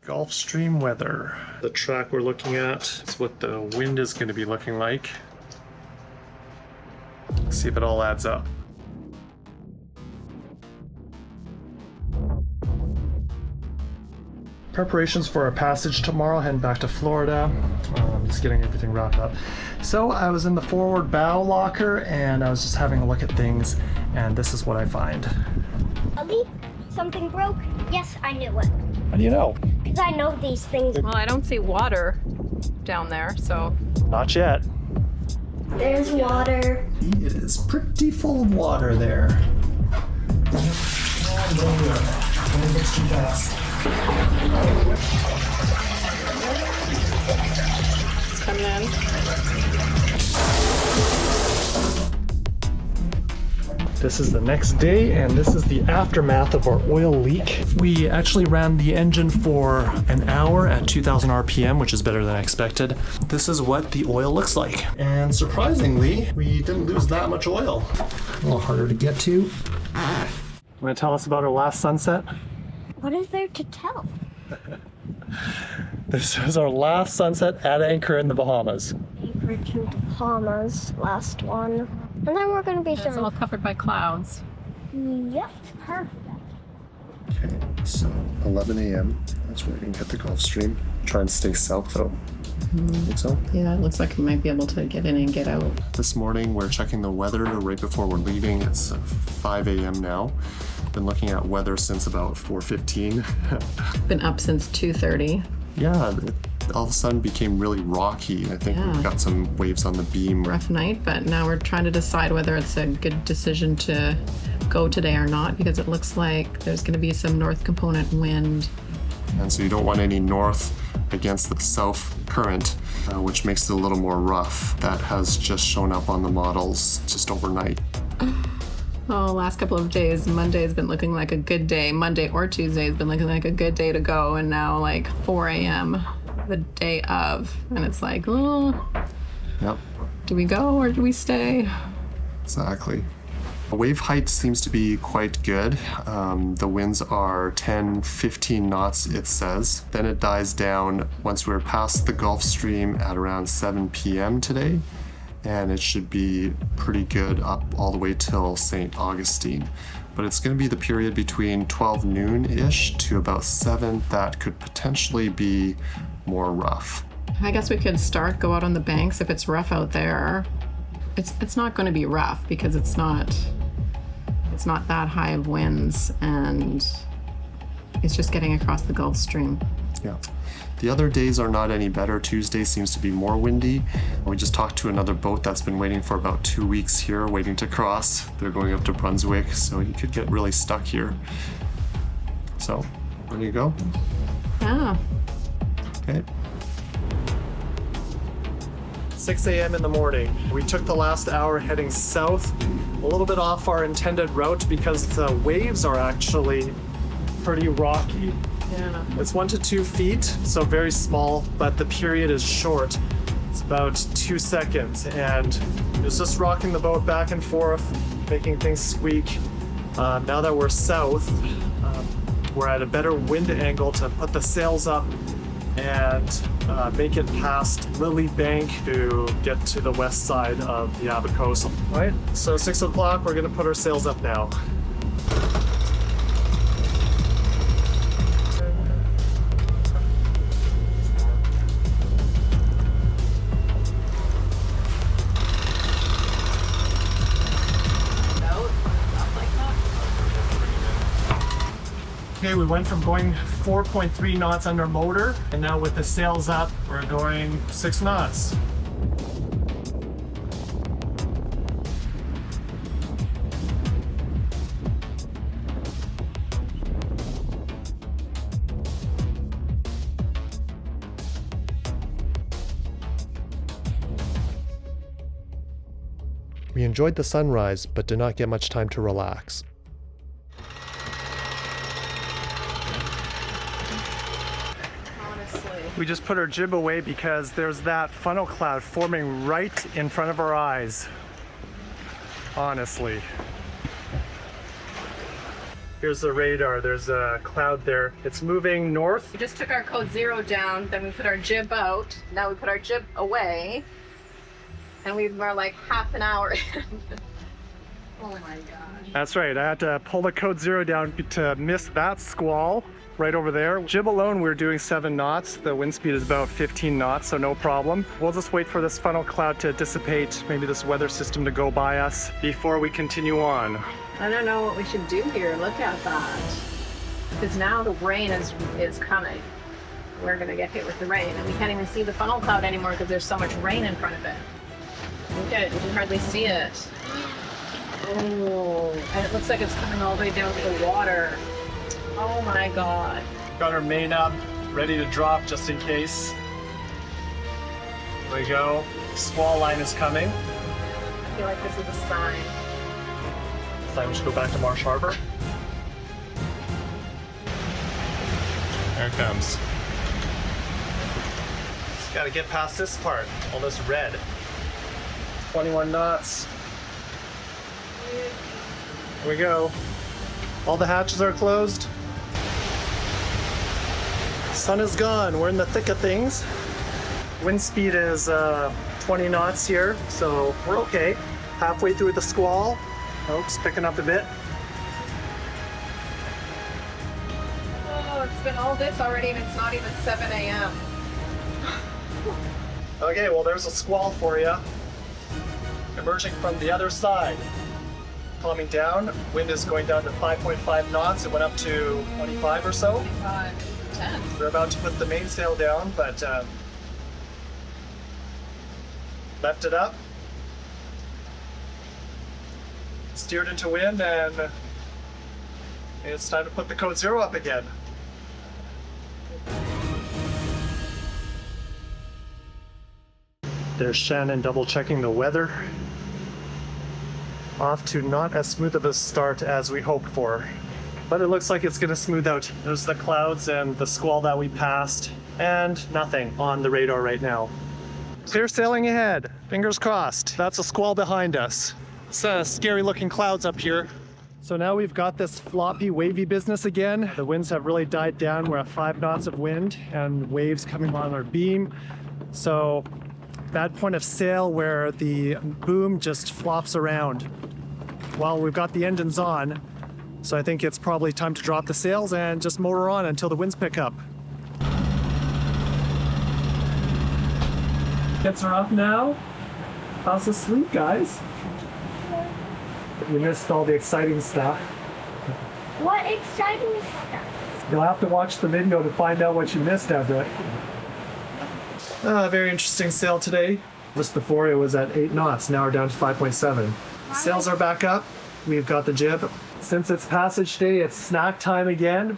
Gulf Stream weather. The track we're looking at is what the wind is going to be looking like. See if it all adds up. Preparations for our passage tomorrow, heading back to Florida. Just getting everything wrapped up. So I was in the forward bow locker and I was just having a look at things, and this is what I find. Ali, something broke? Yes, I knew it. How do you know? Because I know these things. Well, I don't see water down there, so. Not yet. There's water. It is pretty full of water there. It's too fast. It's coming in. This is the next day, and this is the aftermath of our oil leak. We actually ran the engine for an hour at 2000 RPM, which is better than I expected. This is what the oil looks like. And surprisingly, we didn't lose that much oil. A little harder to get to. Want to tell us about our last sunset? What is there to tell? This was our last sunset at anchor in the Bahamas. Anchor to Bahamas, last one. And then we're gonna be It's all covered by clouds. Yep, perfect. Okay, so 11 a.m. That's where we can hit the Gulf Stream. Try and stay south though. Think so? Yeah, it looks like we might be able to get in and get out. This morning we're checking the weather right before we're leaving. It's 5 a.m. now. Been looking at weather since about 4:15. Been up since 2:30. Yeah, it all of a sudden became really rocky. I think we've got some waves on the beam. Rough night, but now we're trying to decide whether it's a good decision to go today or not, because it looks like there's going to be some north component wind. And so you don't want any north against the south current, which makes it a little more rough. That has just shown up on the models just overnight. Oh, last couple of days, Monday has been looking like a good day. Monday or Tuesday has been looking like a good day to go, and now like 4 a.m. the day of, and it's like, oh, Yep, do we go or do we stay? exactly. The wave height seems to be quite good. The winds are 10, 15 knots, it says. Then it dies down once we're past the Gulf Stream at around 7 p.m. today. And it should be pretty good up all the way till St. Augustine. But it's going to be the period between 12 noon-ish to about 7 that could potentially be more rough. I guess we could go out on the banks if it's rough out there. It's not going to be rough because it's not that high of winds, and it's just getting across the Gulf Stream. Yeah. The other days are not any better. Tuesday seems to be more windy. We just talked to another boat that's been waiting for about 2 weeks here, waiting to cross. They're going up to Brunswick, so you could get really stuck here. So, ready to go? Yeah. Okay. 6 a.m. in the morning. We took the last hour heading south, a little bit off our intended route because the waves are actually pretty rocky. Yeah. It's 1 to 2 feet, so very small, but the period is short. It's about 2 seconds, and it's just rocking the boat back and forth, making things squeak. Now that we're south, we're at a better wind angle to put the sails up and make it past Lily Bank to get to the west side of the Abbot Coast. All right, so 6 o'clock, we're gonna put our sails up now. Okay, we went from going 4.3 knots under motor, and now with the sails up, we're going 6 knots. We enjoyed the sunrise, but did not get much time to relax. We just put our jib away because there's that funnel cloud forming right in front of our eyes. Honestly. Here's the radar. There's a cloud there. It's moving north. We just took our code 0 down, then we put our jib out. Now we put our jib away. And we were like half an hour in. Oh my gosh. That's right. I had to pull the code 0 down to miss that squall right over there. Jib alone, we're doing 7 knots. The wind speed is about 15 knots, so no problem. We'll just wait for this funnel cloud to dissipate, maybe this weather system to go by us before we continue on. I don't know what we should do here. Look at that. Because now the rain is coming. We're gonna get hit with the rain, and we can't even see the funnel cloud anymore because there's so much rain in front of it. Look at it, you can hardly see it. Oh, and it looks like it's coming all the way down to the water. Oh my God. Got our main up, ready to drop just in case. There we go. Squall line is coming. I feel like this is a sign. Time we should go back to Marsh Harbor. There it comes. Just gotta get past this part, all this red. 21 knots. Here we go. All the hatches are closed. Sun is gone. We're in the thick of things. Wind speed is 20 knots here, so we're okay. Halfway through the squall. Oops, picking up a bit. Oh, it's been all this already and it's not even 7 a.m. Okay, well there's a squall for you. Emerging from the other side. Calming down. Wind is going down to 5.5 knots. It went up to 25 or so. 10. We're about to put the mainsail down, but left it up. Steered into wind, and it's time to put the code 0 up again. There's Shannon double checking the weather. Off to not as smooth of a start as we hoped for, but it looks like it's going to smooth out. There's the clouds and the squall that we passed, and nothing on the radar right now. Clear sailing ahead. Fingers crossed. That's a squall behind us. It's scary looking clouds up here. So now we've got this floppy, wavy business again. The winds have really died down. We're at 5 knots of wind and waves coming on our beam. So bad point of sail where the boom just flops around while we've got the engines on. So I think it's probably time to drop the sails and just motor on until the winds pick up. Kids are up now. How's the sleep, guys? You missed all the exciting stuff. What exciting stuff? You'll have to watch the video to find out what you missed, Everett. Very interesting sail today. Just before it was at 8 knots, now we're down to 5.7. Sails are back up. We've got the jib. Since it's passage day, it's snack time again.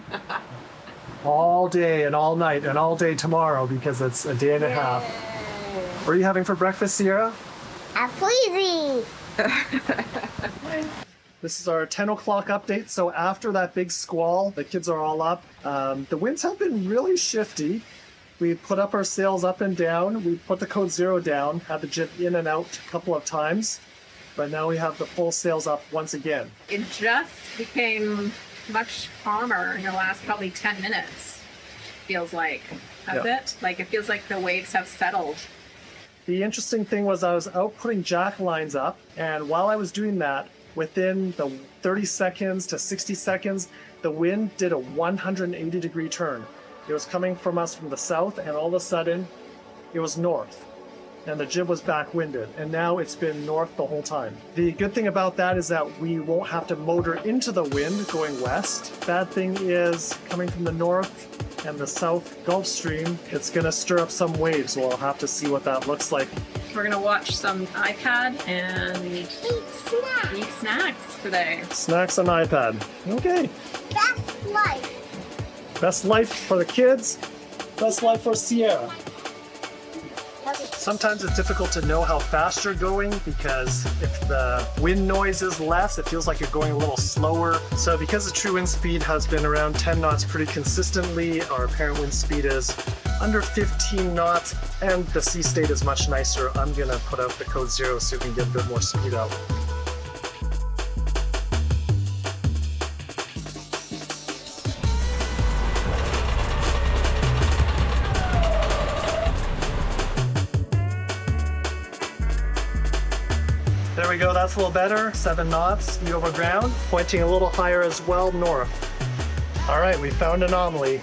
All day and all night and all day tomorrow because it's a day and a half. What are you having for breakfast, Sierra? A pleasy. This is our 10 o'clock update. So after that big squall, the kids are all up. The winds have been really shifty. We put up our sails up and down. We put the code 0 down, had the jib in and out a couple of times. But now we have the full sails up once again. It just became much calmer in the last probably 10 minutes, feels like. Has it? Like it feels like the waves have settled. The interesting thing was I was out putting jack lines up, and while I was doing that, within the 30 seconds to 60 seconds, the wind did a 180-degree turn. It was coming from us from the south, and all of a sudden, it was north. And the jib was back-winded, and now it's been north the whole time. The good thing about that is that we won't have to motor into the wind going west. Bad thing is, coming from the north and the south Gulf Stream, it's gonna stir up some waves, so we'll have to see what that looks like. We're gonna watch some iPad and eat snacks today. Snacks on iPad. Okay. Best life. Best life for the kids, best life for Sierra. Sometimes it's difficult to know how fast you're going because if the wind noise is less, it feels like you're going a little slower. So because the true wind speed has been around 10 knots pretty consistently, our apparent wind speed is under 15 knots, and the sea state is much nicer. I'm gonna put out the code 0 so we can get a bit more speed out. we go, that's a little better. 7 knots, speed over ground. Pointing a little higher as well, north. All right, we found an anomaly.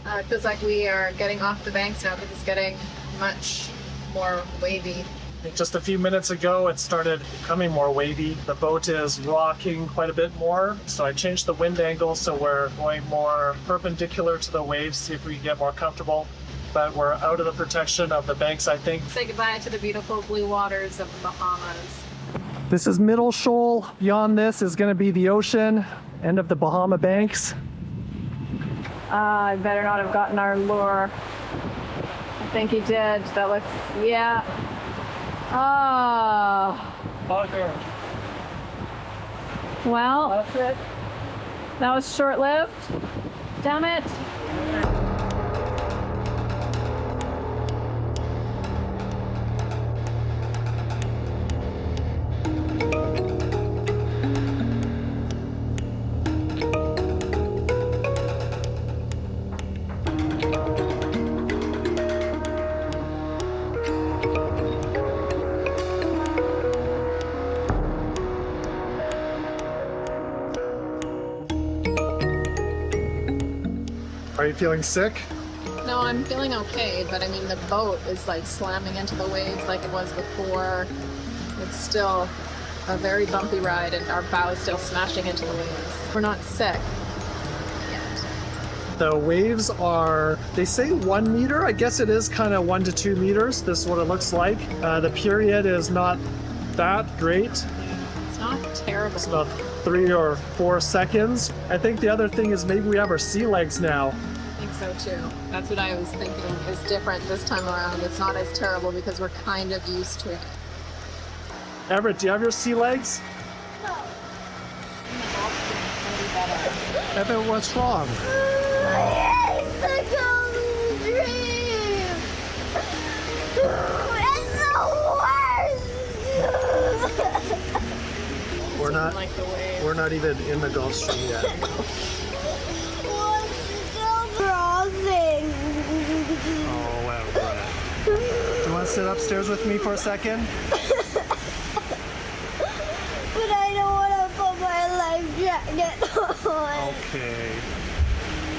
It feels like we are getting off the banks now because it's getting much more wavy. Just a few minutes ago, it started becoming more wavy. The boat is rocking quite a bit more, so I changed the wind angle so we're going more perpendicular to the waves, see if we can get more comfortable. But we're out of the protection of the banks, I think. Say goodbye to the beautiful blue waters of the Bahamas. This is Middle Shoal. Beyond this is going to be the ocean, end of the Bahama Banks. I better not have gotten our lure. I think he did. That looks, yeah. Oh. Bugger. Well, That's it. that was short-lived. Damn it. Are you feeling sick? No, I'm feeling okay, but I mean the boat is like slamming into the waves like it was before. It's still a very bumpy ride and our bow is still smashing into the waves. We're not sick yet. The waves are, they say 1 meter. I guess it is kind of 1 to 2 meters. This is what it looks like. The period is not that great. It's not terrible. It's about 3 or 4 seconds. I think the other thing is maybe we have our sea legs now. I think so too. That's what I was thinking is different this time around. It's not as terrible because we're kind of used to it. Everett, do you have your sea legs? No. Everett, what's wrong? I hate the golden dream. It's the worst. We're not even in the Gulf Stream yet. We're still crossing. Oh, wow, right. Do you want to sit upstairs with me for a second? But I don't want to put my life jacket on. Okay.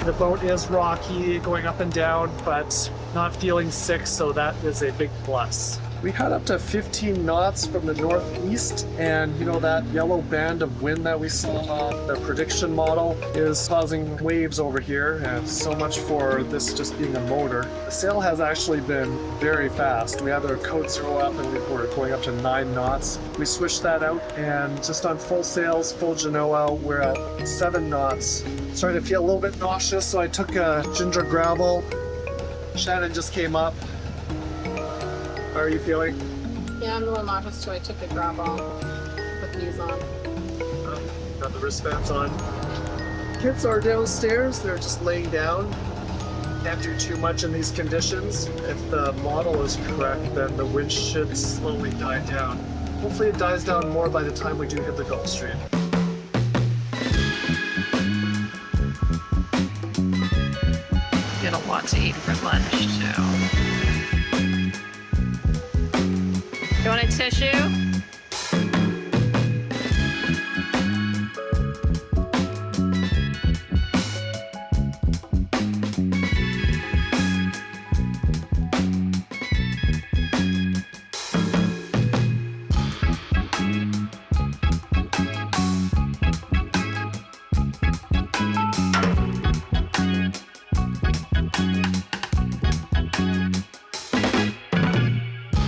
The boat is rocky, going up and down, but not feeling sick, so that is a big plus. We had up to 15 knots from the northeast, and you know that yellow band of wind that we saw on the prediction model is causing waves over here, and so much for this just being a motor. The sail has actually been very fast. We had our code 0 up and we were going up to 9 knots. We switched that out, and just on full sails, full Genoa, we're at 7 knots. Starting to feel a little bit nauseous, so I took a ginger gravel. Shannon just came up. How are you feeling? Yeah, I'm a little nauseous too. I took the grab on, put these on. Got the wristbands on. Kids are downstairs. They're just laying down. Can't do too much in these conditions. If the model is correct, then the wind should slowly die down. Hopefully it dies down more by the time we do hit the Gulf Stream. Get a lot to eat for lunch too. You want a tissue?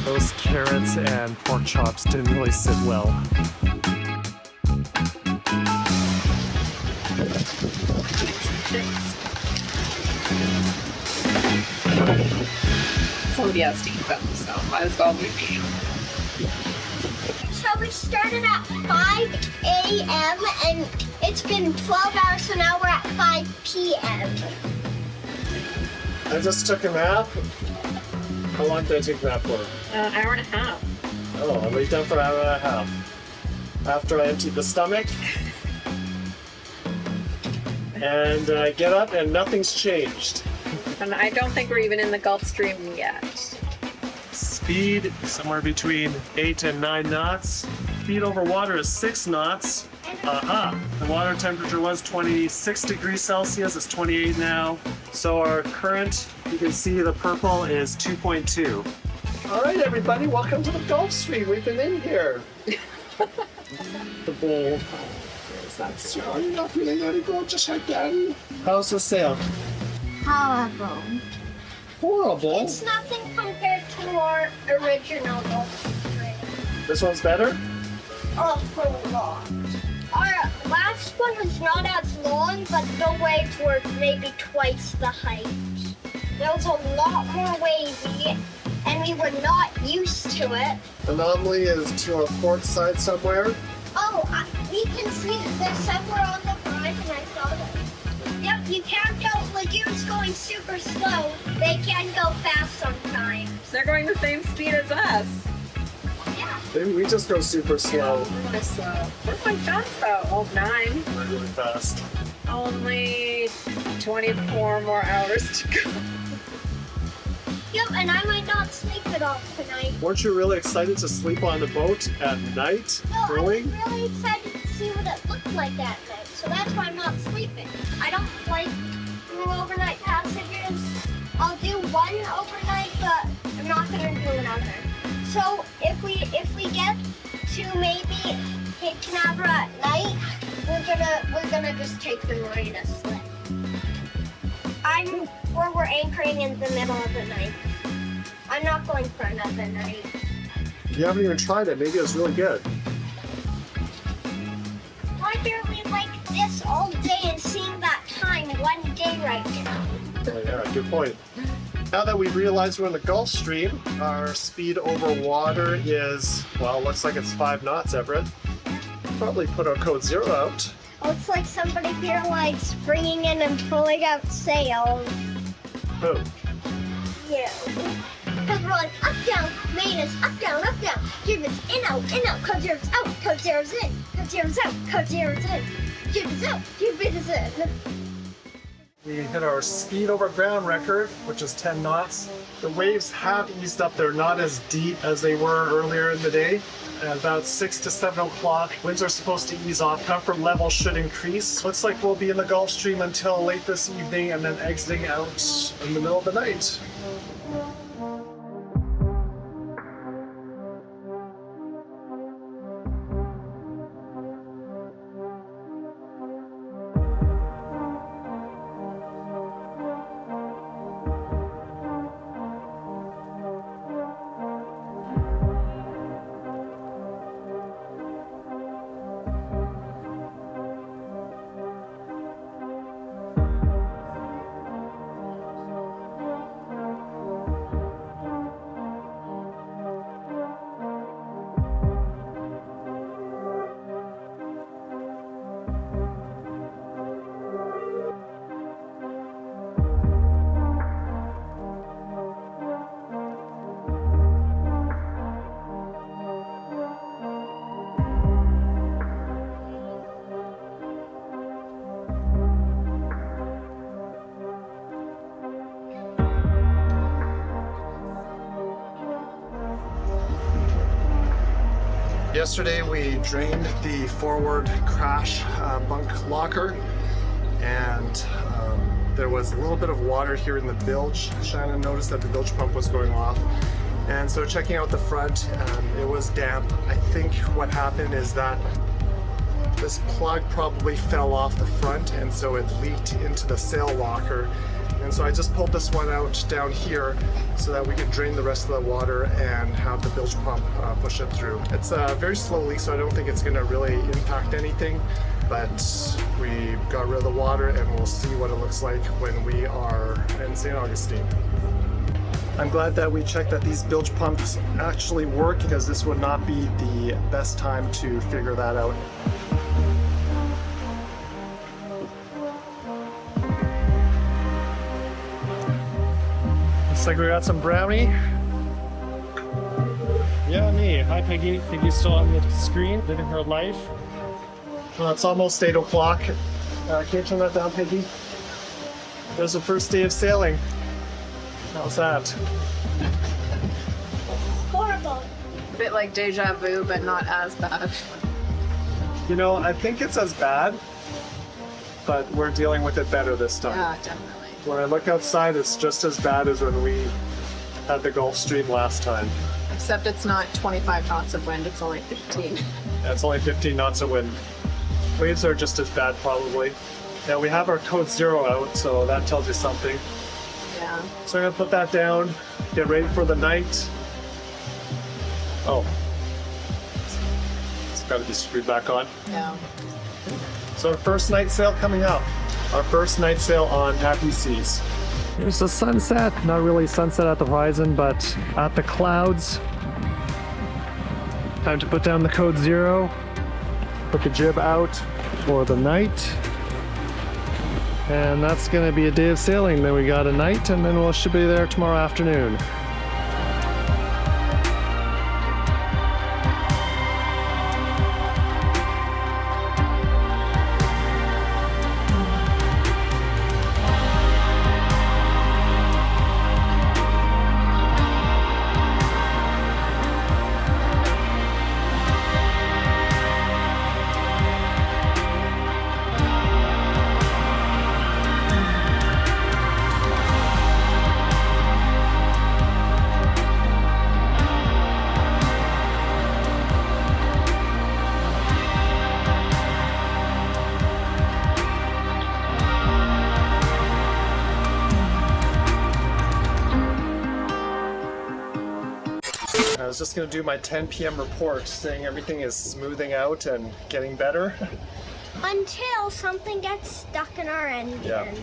Those carrots and pork chops didn't really sit well. Somebody has to eat them, so might as well be me. So we started at 5 a.m. and it's been 12 hours, so now we're at 5 p.m. I just took a nap. How long did I take a nap for? Hour and a half. Oh, I laid down for an hour and a half. after I emptied the stomach. And I get up and nothing's changed. And I don't think we're even in the Gulf Stream yet. Speed somewhere between 8 and 9 knots. Speed over water is 6 knots. The water temperature was 26 degrees Celsius. It's 28 now. So our current, you can see the purple is 2.2. All right, everybody, welcome to the Gulf Stream. We've been in here. The bowl. So you're not feeling very good just like that. How's the sail? Horrible. Horrible. It's nothing compared to our original Gulf Stream. This one's better? Oh, for a lot. Our last one was not as long, but the waves were maybe twice the height. There was a lot more wavy, and we were not used to it. Anomaly is to our port side somewhere. Oh, we can see that they're somewhere on the horizon. I saw them. Yep, you can't go. Lagoon's going super slow. They can go fast sometimes. They're going the same speed as us. Yeah. Maybe we just go super slow. We're going fast though. Oh, 9. We're really fast. Only 24 more hours to go. Yep, and I might not sleep at all tonight. Weren't you really excited to sleep on the boat at night? No, Really? I was really excited to see what it looked like at night, so that's why I'm not sleeping. I don't like doing overnight passages. I'll do one overnight, but I'm not gonna do another. So if we get to maybe Cape Canaveral at night, we're gonna just take the marina slip. We're anchoring in the middle of the night. I'm not going for another night. You haven't even tried it. Maybe it's really good. Why are we like this all day and seeing that time one day right now? Oh, yeah, good point. Now that we've realized we're in the Gulf Stream, our speed over water is, well, looks like it's 5 knots, Everett. Probably put our code 0 out. Looks like somebody here likes bringing in and pulling out sails. Who? You. Because we're like up, down, main is up, down, jib is in, out, cause zero's out, cause zero's in, cause zero's out, cause zero's in, jib is out, jib is in. We hit our speed over ground record, which is 10 knots. The waves have eased up. They're not as deep as they were earlier in the day. At about 6 to 7 o'clock, winds are supposed to ease off. Comfort level should increase. Looks like we'll be in the Gulf Stream until late this evening and then exiting out in the middle of the night. Yesterday we drained the forward crash bunk locker, and there was a little bit of water here in the bilge. Shannon noticed that the bilge pump was going off, and so checking out the front, it was damp. I think what happened is that this plug probably fell off the front, and so it leaked into the sail locker. And so I just pulled this one out down here so that we could drain the rest of the water and have the bilge pump push it through. It's very slowly, so I don't think it's gonna really impact anything, but we got rid of the water and we'll see what it looks like when we are in St. Augustine. I'm glad that we checked that these bilge pumps actually work, because this would not be the best time to figure that out. Looks like we got some brownie. Yummy. Hi, Peggy. Peggy's still on the screen, living her life. Well, it's almost 8 o'clock. Can you turn that down, Peggy? There's the first day of sailing. How's that? Horrible. A bit like deja vu, but not as bad. You know, I think it's as bad, but we're dealing with it better this time. Yeah, definitely. When I look outside, it's just as bad as when we had the Gulf Stream last time. Except it's not 25 knots of wind, it's only 15. Yeah, it's only 15 knots of wind. Waves are just as bad, probably. Yeah, we have our code 0 out, so that tells you something. Yeah. So I'm gonna put that down, get ready for the night. Oh. It's gotta be screwed back on. Yeah. So our first night sail coming up. Our first night sail on Happy Seas. Here's the sunset. Not really sunset at the horizon, but at the clouds. Time to put down the code 0. Put the jib out for the night. And that's gonna be a day of sailing. Then we got a night, and then we should be there tomorrow afternoon. I was just going to do my 10 p.m. report saying everything is smoothing out and getting better. Until something gets stuck in our engine. Yeah.